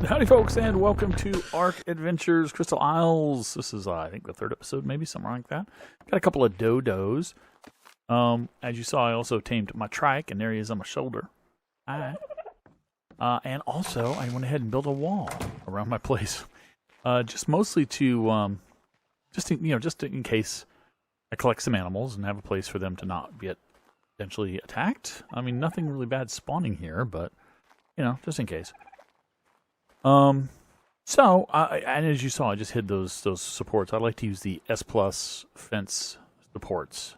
Howdy folks, and welcome to ARK Adventures Crystal Isles. This is, I think, the third episode, maybe, something like that. Got a couple of dodos. As you saw, I also tamed my trike, and there he is on my shoulder. Alright. And also, I went ahead and built a wall around my place. Just mostly to, just in case I collect some animals and have a place for them to not get potentially attacked. I mean, nothing really bad spawning here, but, just in case. And as you saw, I just hid those supports. I like to use the S+ fence supports,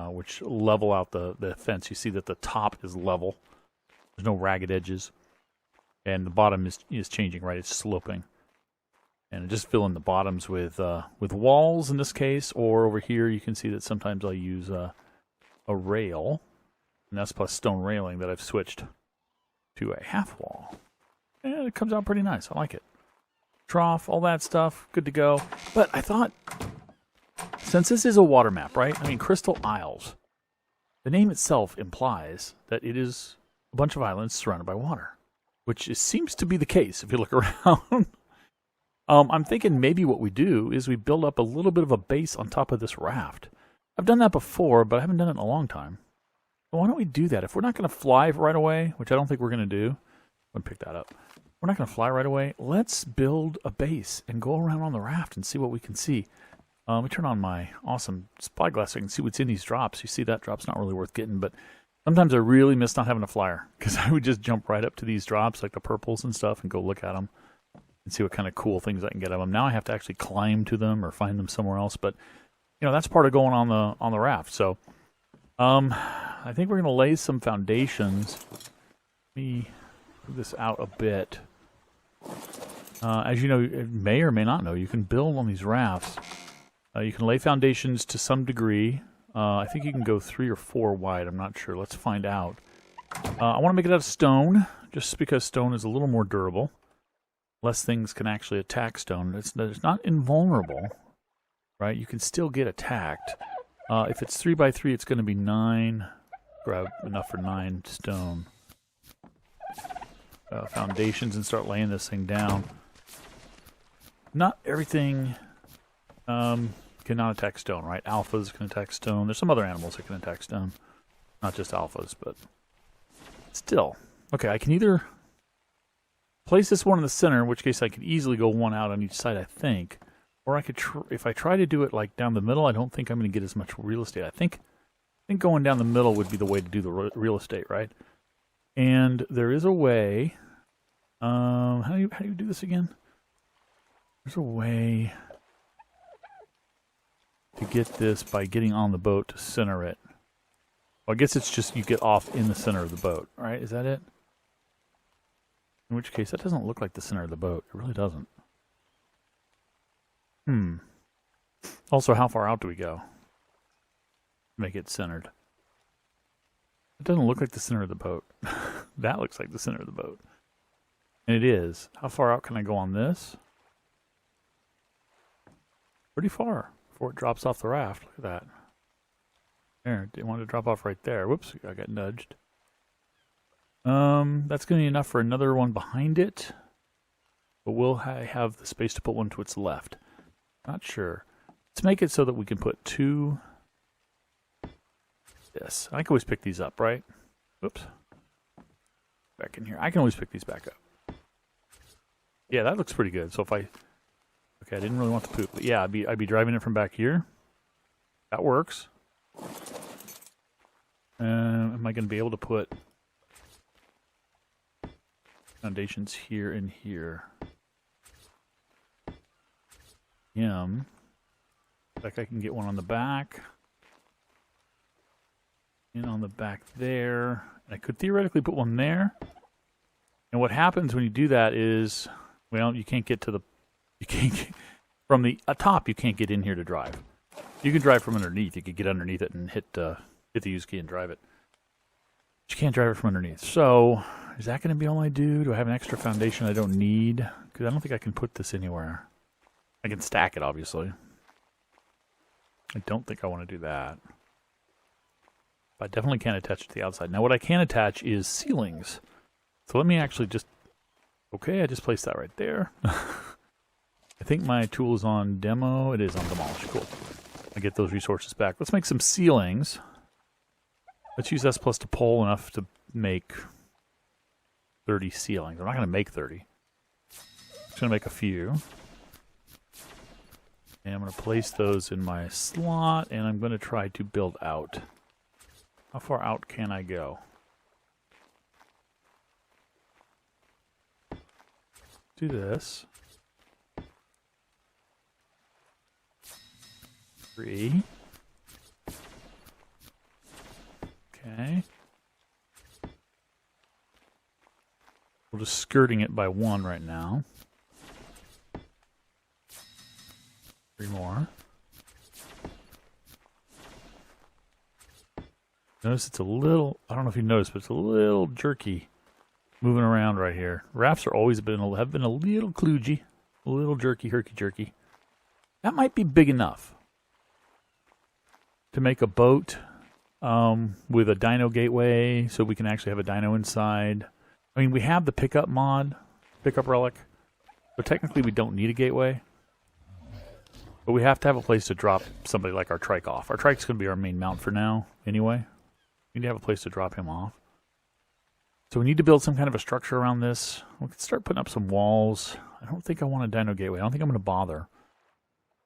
which level out the fence. You see that the top is level. There's no ragged edges. And the bottom is changing, right? It's sloping. And just fill in the bottoms with walls in this case, or over here you can see that sometimes I use a rail, an S+ stone railing that I've switched to a half wall. And it comes out pretty nice. I like it. Trough, all that stuff, good to go. But I thought, since this is a water map, right? I mean, Crystal Isles. The name itself implies that it is a bunch of islands surrounded by water, which seems to be the case if you look around. I'm thinking maybe what we do is we build up a little bit of a base on top of this raft. I've done that before, but I haven't done it in a long time. So why don't we do that? If we're not going to fly right away, which I don't think we're going to do, I'm going to pick that up. We're not going to fly right away. Let's build a base and go around on the raft and see what we can see. Let me turn on my awesome spyglass so I can see what's in these drops. You see that drop's not really worth getting, but sometimes I really miss not having a flyer because I would just jump right up to these drops, like the purples and stuff, and go look at them and see what kind of cool things I can get of them. Now I have to actually climb to them or find them somewhere else, but that's part of going on the raft. So I think we're going to lay some foundations. Let me move this out a bit. As you know, you may or may not know, you can build on these rafts. You can lay foundations to some degree. I think you can go 3 or 4 wide. I'm not sure. Let's find out. I want to make it out of stone, just because stone is a little more durable. Less things can actually attack stone. It's not invulnerable, right? You can still get attacked. If it's 3 by 3, it's going to be 9. Grab enough for 9 stone. Foundations and start laying this thing down. Not everything cannot attack stone, right? Alphas can attack stone. There's some other animals that can attack stone. Not just alphas, but still. Okay, I can either place this one in the center, in which case I could easily go one out on each side, I think. Or I could, if I try to do it like down the middle, I don't think I'm going to get as much real estate. I think going down the middle would be the way to do the real estate, right? And there is a way. How do you do this again? There's a way to get this by getting on the boat to center it. Well, I guess it's just you get off in the center of the boat, right? Is that it? In which case, that doesn't look like the center of the boat. It really doesn't. Also, how far out do we go? Make it centered. It doesn't look like the center of the boat. That looks like the center of the boat. And it is. How far out can I go on this? Pretty far before it drops off the raft. Look at that. There, it wanted to drop off right there. Whoops, I got nudged. That's going to be enough for another one behind it. But we'll have the space to put one to its left. Not sure. Let's make it so that we can put 2... This. I can always pick these up, right? Whoops. Back in here. I can always pick these back up. Yeah, that looks pretty good. So if I... Okay, I didn't really want to poop. But yeah, I'd be driving it from back here. That works. Am I going to be able to put foundations here and here? Like I can get one on the back. And on the back there. I could theoretically put one there. And what happens when you do that is, well, you can't get to the... You can't get, from the top, you can't get in here to drive. You can drive from underneath. You could get underneath it and hit the use key and drive it. But you can't drive it from underneath. So, is that going to be all I do? Do I have an extra foundation I don't need? Because I don't think I can put this anywhere. I can stack it, obviously. I don't think I want to do that. But I definitely can't attach it to the outside. Now, what I can attach is ceilings. So let me actually just Okay, I just placed that right there. I think my tool is on demo. It is on demolish. Cool. I get those resources back. Let's make some ceilings. Let's use S plus to pull enough to make 30 ceilings. I'm not going to make 30. I'm just going to make a few. And I'm going to place those in my slot, and I'm going to try to build out. How far out can I go? Do this. 3. Okay. We're just skirting it by 1 right now. 3 more. Notice it's a little, I don't know if you noticed, but it's a little jerky moving around right here. Rafts are always have been a little kludgy, a little jerky, herky-jerky. That might be big enough to make a boat with a dino gateway, so we can actually have a dino inside. I mean, we have the pickup mod, pickup relic, but technically we don't need a gateway. But we have to have a place to drop somebody like our trike off. Our trike's going to be our main mount for now, anyway. We need to have a place to drop him off. So we need to build some kind of a structure around this. We can start putting up some walls. I don't think I want a dino gateway. I don't think I'm going to bother.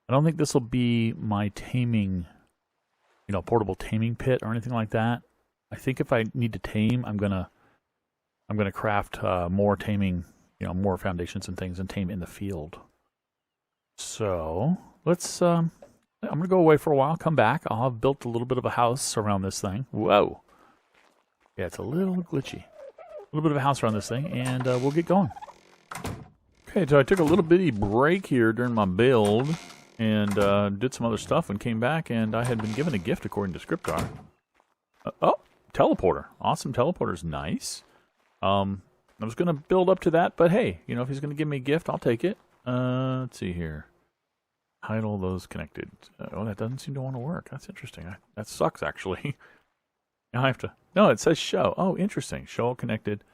I don't think this will be my taming, you know, portable taming pit or anything like that. I think if I need to tame, I'm gonna craft more taming, you know, more foundations and things, and tame in the field. So let's. I'm gonna go away for a while. Come back. I'll have built a little bit of a house around this thing. Whoa. Yeah, it's a little glitchy. A little bit of a house around this thing, and we'll get going. Okay, so I took a little bitty break here during my build, and did some other stuff, and came back, and I had been given a gift according to Scriptar. Oh, teleporter. Awesome teleporter's nice. I was going to build up to that, but hey, you know, if he's going to give me a gift, I'll take it. Let's see here. Hide all those connected. Oh, that doesn't seem to want to work. That's interesting. That sucks, actually. Now I have to... No, it says show. Oh, interesting. Show all connected.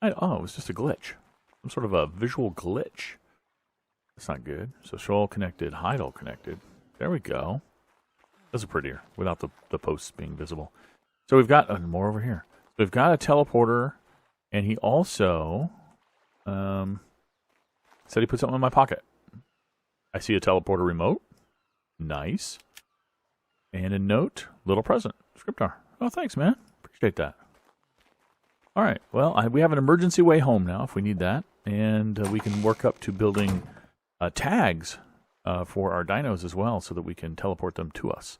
Oh, it was just a glitch. Some sort of a visual glitch. That's not good. So show all connected, hide all connected. There we go. Those are prettier without the posts being visible. So we've got more over here. So we've got a teleporter, and he also said he put something in my pocket. I see a teleporter remote. Nice. And a note, little present. Scriptar. Oh, thanks, man. Appreciate that. All right. Well, we have an emergency way home now if we need that. And we can work up to building tags for our dinos as well so that we can teleport them to us.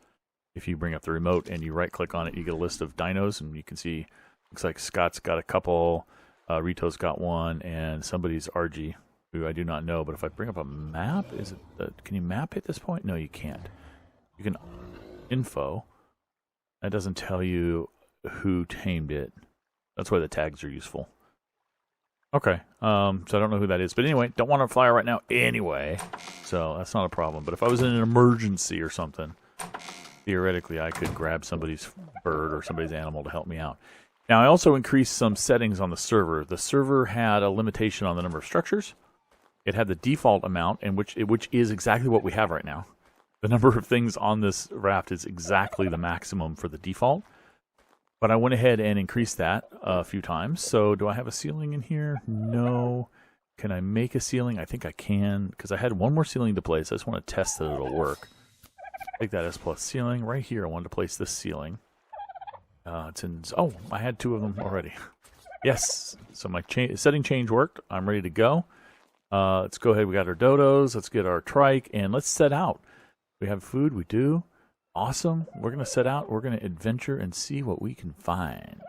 If you bring up the remote and you right-click on it, you get a list of dinos, and you can see, looks like Scott's got a couple, Rito's got one, and somebody's RG, who I do not know. But if I bring up a map, is it can you map at this point? No, you can't. You can info. That doesn't tell you who tamed it. That's why the tags are useful. Okay, so I don't know who that is. But anyway, don't want to fly right now anyway. So that's not a problem. But if I was in an emergency or something, theoretically I could grab somebody's bird or somebody's animal to help me out. Now I also increased some settings on the server. The server had a limitation on the number of structures. It had the default amount, and which is exactly what we have right now. The number of things on this raft is exactly the maximum for the default. But I went ahead and increased that a few times. So do I have a ceiling in here? No. Can I make a ceiling? I think I can, because I had one more ceiling to place. I just want to test that it'll work. Take that S plus ceiling. Right here, I wanted to place this ceiling. It's in... Oh, I had 2 of them already. Yes. So my setting change worked. I'm ready to go. Let's go ahead. We got our dodos. Let's get our trike, and let's set out. We have food. We do. Awesome. We're going to set out. We're going to adventure and see what we can find.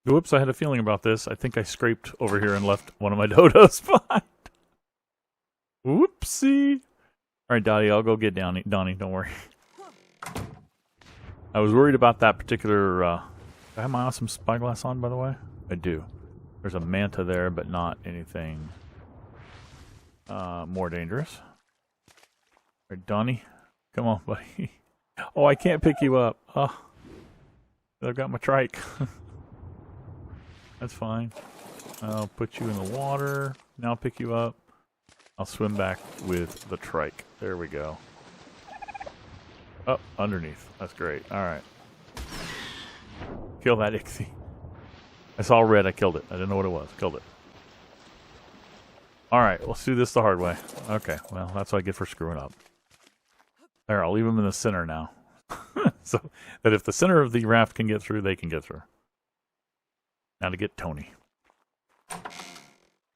Whoops, I had a feeling about this. I think I scraped over here and left one of my dodos behind. Whoopsie. All right, Dottie, I'll go get Donnie, don't worry. I was worried about that particular... do I have my awesome spyglass on, by the way? I do. There's a manta there, but not anything more dangerous. All right, Donnie, come on, buddy. Oh, I can't pick you up. Oh, I've got my trike. That's fine. I'll put you in the water. Now I'll pick you up. I'll swim back with the trike. There we go. Oh, underneath. That's great. All right. Kill that Ixie. I saw red. I killed it. I didn't know what it was. Killed it. All right. Let's do this the hard way. Okay. Well, that's what I get for screwing up. There. I'll leave them in the center now. So that if the center of the raft can get through, they can get through. Now to get Tony.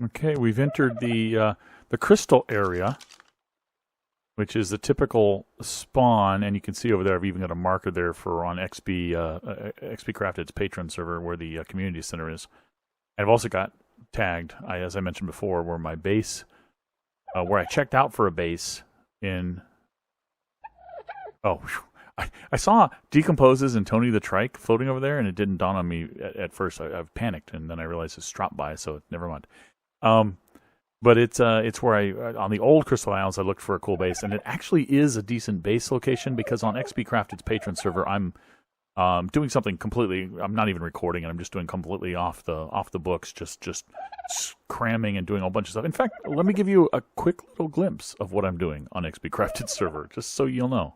Okay. We've entered the crystal area, which is the typical spawn, and you can see over there I've even got a marker there for on XP Crafted's patron server where the community center is. And I've also got tagged, as I mentioned before, where my base, where I checked out for a base in... Oh, I saw Decomposes and Tony the Trike floating over there, and it didn't dawn on me at first. I've panicked, and then I realized it's dropped by, so never mind. But it's where on the old Crystal Isles I looked for a cool base, and it actually is a decent base location because on XP Crafted's patron server I'm doing something completely. I'm not even recording, and I'm just doing completely off the books, just cramming and doing a whole bunch of stuff. In fact, let me give you a quick little glimpse of what I'm doing on XP Crafted's server, just so you'll know.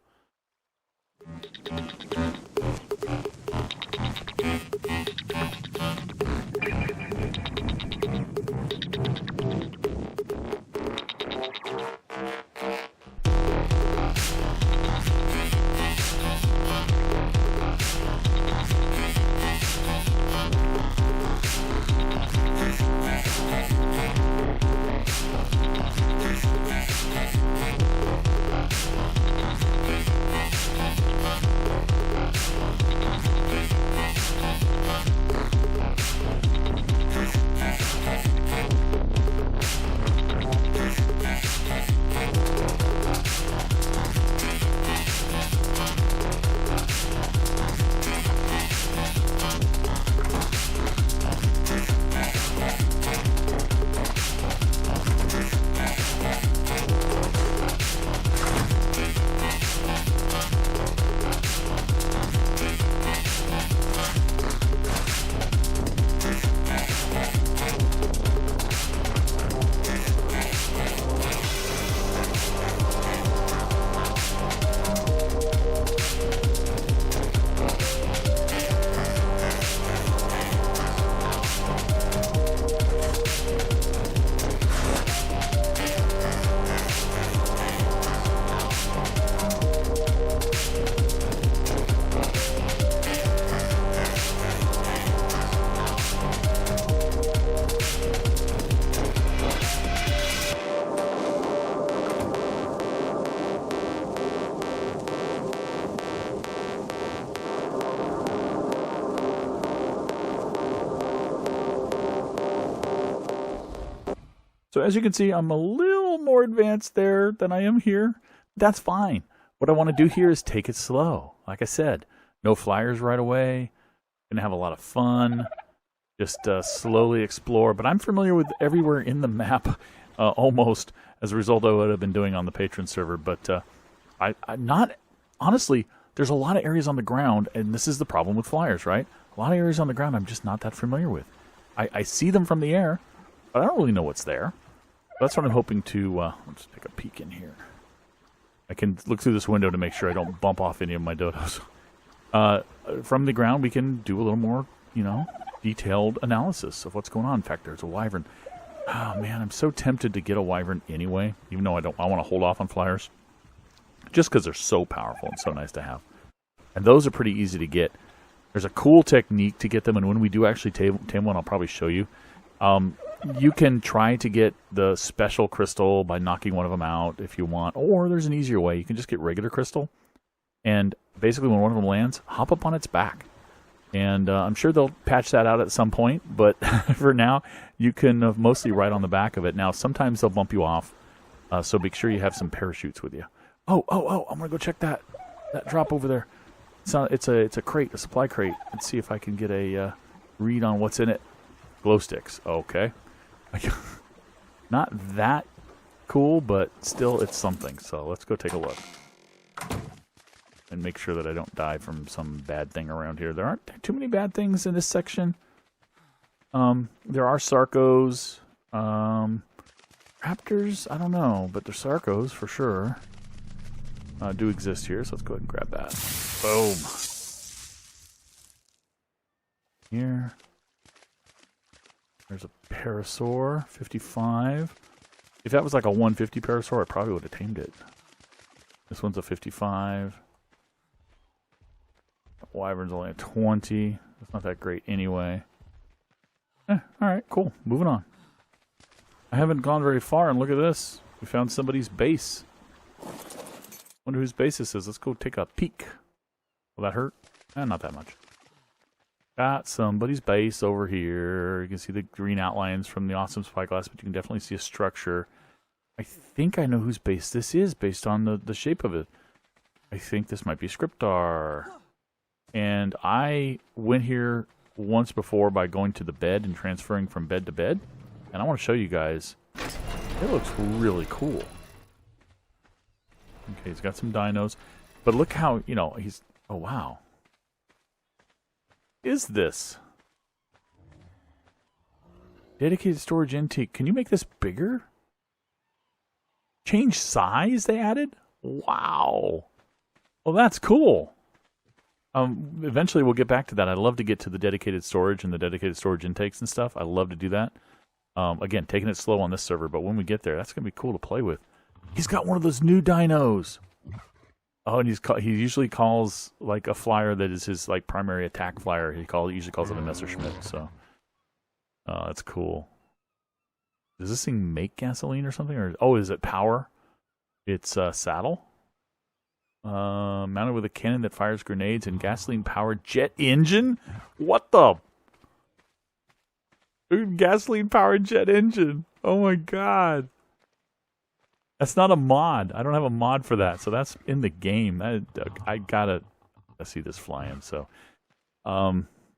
So as you can see, I'm a little more advanced there than I am here. That's fine. What I want to do here is take it slow. Like I said, no flyers right away. Gonna have a lot of fun. Just slowly explore. But I'm familiar with everywhere in the map, almost, as a result of what I've been doing on the patron server. But honestly, there's a lot of areas on the ground, and this is the problem with flyers, right? A lot of areas on the ground I'm just not that familiar with. I see them from the air, but I don't really know what's there. That's what I'm hoping to... let's take a peek in here. I can look through this window to make sure I don't bump off any of my dodos. From the ground, we can do a little more, detailed analysis of what's going on. In fact, there's a wyvern. Oh, man, I'm so tempted to get a wyvern anyway, even though I want to hold off on flyers. Just because they're so powerful and so nice to have. And those are pretty easy to get. There's a cool technique to get them, and when we do actually tame one, I'll probably show you. You can try to get the special crystal by knocking one of them out if you want, or there's an easier way. You can just get regular crystal, and basically when one of them lands, hop up on its back. And I'm sure they'll patch that out at some point, but for now, you can mostly ride on the back of it. Now, sometimes they'll bump you off, so make sure you have some parachutes with you. Oh, I'm going to go check that drop over there. It's a crate, a supply crate. Let's see if I can get a read on what's in it. Glow sticks. Okay. Not that cool, but still it's something. So let's go take a look. And make sure that I don't die from some bad thing around here. There aren't too many bad things in this section. There are Sarcos. Raptors, I don't know, but there's Sarcos for sure. Do exist here, so let's go ahead and grab that. Boom. Here. There's a Parasaur, 55. If that was like a 150 Parasaur, I probably would have tamed it. This one's a 55. Wyvern's only a 20. It's not that great anyway. Alright, cool. Moving on. I haven't gone very far, and look at this. We found somebody's base. Wonder whose base this is. Let's go take a peek. Will that hurt? Not that much. Got somebody's base over here. You can see the green outlines from the awesome spyglass, but you can definitely see a structure. I think I know whose base this is based on the shape of it. I think this might be Scriptar. And I went here once before by going to the bed and transferring from bed to bed. And I want to show you guys. It looks really cool. Okay, he's got some dinos. But look how, he's... Oh, wow. Is this? Dedicated storage intake. Can you make this bigger? Change size they added? Wow. Well, that's cool. Eventually we'll get back to that. I'd love to get to the dedicated storage and the dedicated storage intakes and stuff. I love to do that. Again, taking it slow on this server, but when we get there, that's going to be cool to play with. He's got one of those new dinos. Oh, and he usually calls like a flyer that is his like primary attack flyer. He usually calls it a Messerschmitt. So, that's cool. Does this thing make gasoline or something? Or is it power? It's saddle. Mounted with a cannon that fires grenades and gasoline-powered jet engine? What the? Dude, gasoline-powered jet engine. Oh my god. That's not a mod. I don't have a mod for that, so that's in the game. I gotta see this flying. So,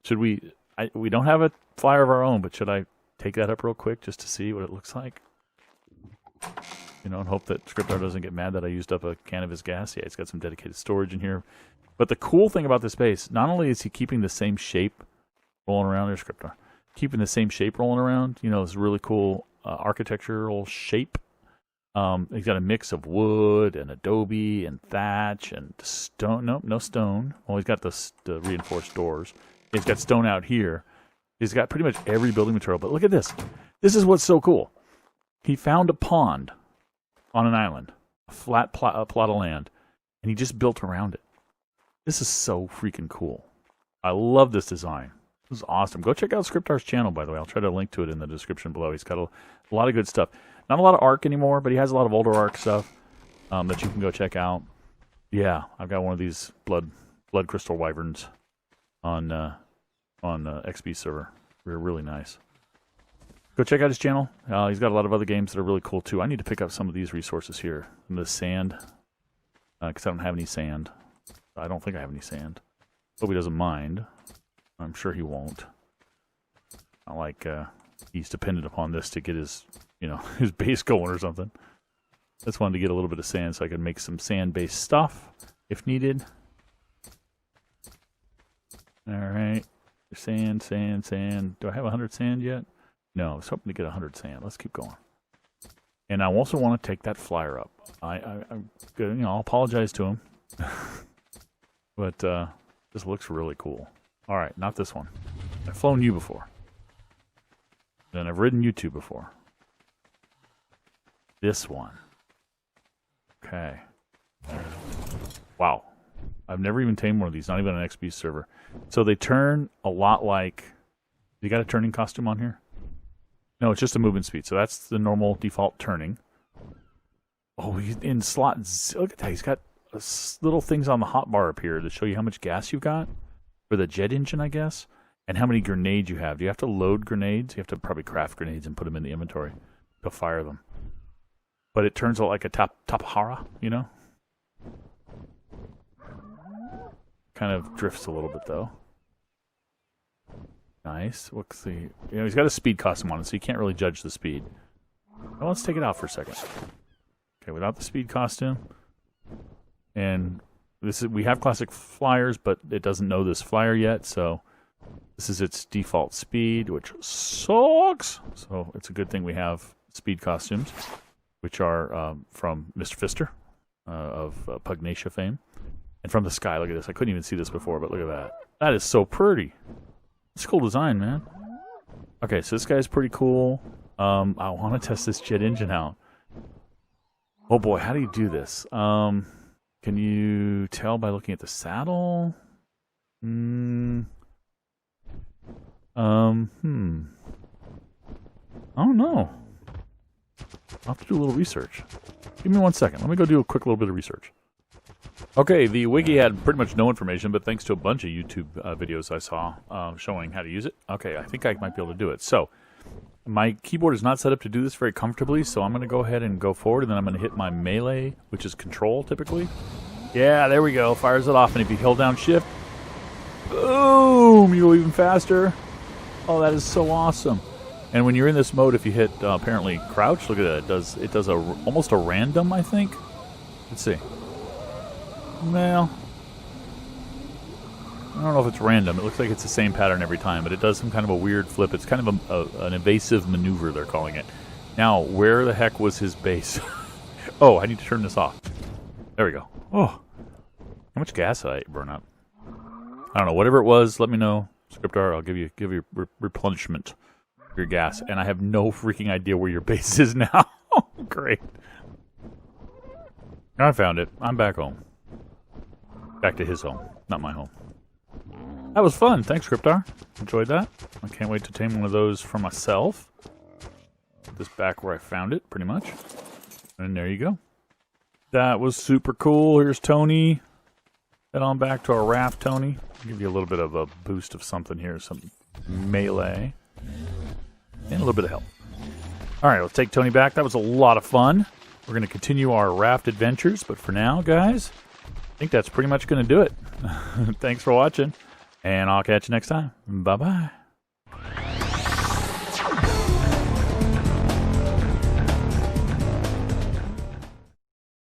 should we? We don't have a flyer of our own, but should I take that up real quick just to see what it looks like? And hope that Scriptar doesn't get mad that I used up a can of his gas. Yeah, he's got some dedicated storage in here. But the cool thing about this base, not only is he keeping the same shape rolling around, there's Scriptar, keeping the same shape rolling around, this really cool architectural shape. He's got a mix of wood and adobe and thatch and stone. Nope, no stone. Well, he's got the reinforced doors. He's got stone out here. He's got pretty much every building material. But look at this. This is what's so cool. He found a pond on an island, a flat plot of land, and he just built around it. This is so freaking cool. I love this design. This is awesome. Go check out Scriptar's channel, by the way. I'll try to link to it in the description below. He's got a lot of good stuff. Not a lot of ARK anymore, but he has a lot of older ARK stuff that you can go check out. Yeah, I've got one of these blood crystal wyverns on XP server. They're really nice. Go check out his channel. He's got a lot of other games that are really cool too. I need to pick up some of these resources here. The sand, because I don't have any sand. I don't think I have any sand. Hope he doesn't mind. I'm sure he won't. Not like he's dependent upon this to get his, his base going or something. Just wanted to get a little bit of sand so I could make some sand-based stuff if needed. All right. Sand, sand, sand. Do I have 100 sand yet? No, I was hoping to get 100 sand. Let's keep going. And I also want to take that flyer up. I'm good. I'll apologize to him. But this looks really cool. All right, not this one. I've flown you before. And I've ridden you two before. This one. Okay. Wow. I've never even tamed one of these, not even on an XP server. So they turn a lot like... You got a turning costume on here? No, it's just a movement speed. So that's the normal default turning. Oh, he's in slot... Look at that. He's got little things on the hotbar up here to show you how much gas you've got. for the jet engine, I guess, and how many grenades you have. Do you have to load grenades? You have to probably craft grenades and put them in the inventory to fire them. But it turns out like a Tapahara, you know? Kind of drifts a little bit, though. Nice. What's the... You know, he's got a speed costume on it, so you can't really judge the speed. Well, let's take it out for a second. Okay, without the speed costume. And this is... We have classic flyers, but it doesn't know this flyer yet, so... This is its default speed, which sucks! So it's a good thing we have speed costumes, which are from Mr. Pfister of Pugnacia fame. And from the sky, look at this. I couldn't even see this before, but look at that. That is so pretty. It's a cool design, man. Okay, so this guy's pretty cool. I want to test this jet engine out. Oh boy, how do you do this? Can you tell by looking at the saddle? I don't know. I'll have to do a little research. Give me 1 second. Let me go do a quick little bit of research. Okay, the wiki had pretty much no information, but thanks to a bunch of YouTube videos I saw showing how to use it. Okay, I think I might be able to do it. So, my keyboard is not set up to do this very comfortably, so I'm going to go ahead and go forward, and then I'm going to hit my melee, which is control, typically. Yeah, there we go. Fires it off, and if you hold down shift, boom, you go even faster. Oh, that is so awesome. And when you're in this mode, if you hit, apparently, crouch, look at that. It does almost a random, I think. Let's see. Well, I don't know if it's random. It looks like it's the same pattern every time, but it does some kind of a weird flip. It's kind of an evasive maneuver, they're calling it. Now, where the heck was his base? Oh, I need to turn this off. There we go. Oh, how much gas did I burn up? I don't know. Whatever it was, let me know. Scriptar, I'll give you replenishment of your gas. And I have no freaking idea where your base is now. Great. I found it. I'm back home. Back to his home, not my home. That was fun. Thanks, Scriptar. Enjoyed that. I can't wait to tame one of those for myself. Put this back where I found it, pretty much. And there you go. That was super cool. Here's Tony. Head on back to our raft, Tony. I'll give you a little bit of a boost of something here. Some melee. And a little bit of health. Alright, let's take Tony back. That was a lot of fun. We're going to continue our raft adventures. But for now, guys, I think that's pretty much going to do it. Thanks for watching. And I'll catch you next time. Bye-bye.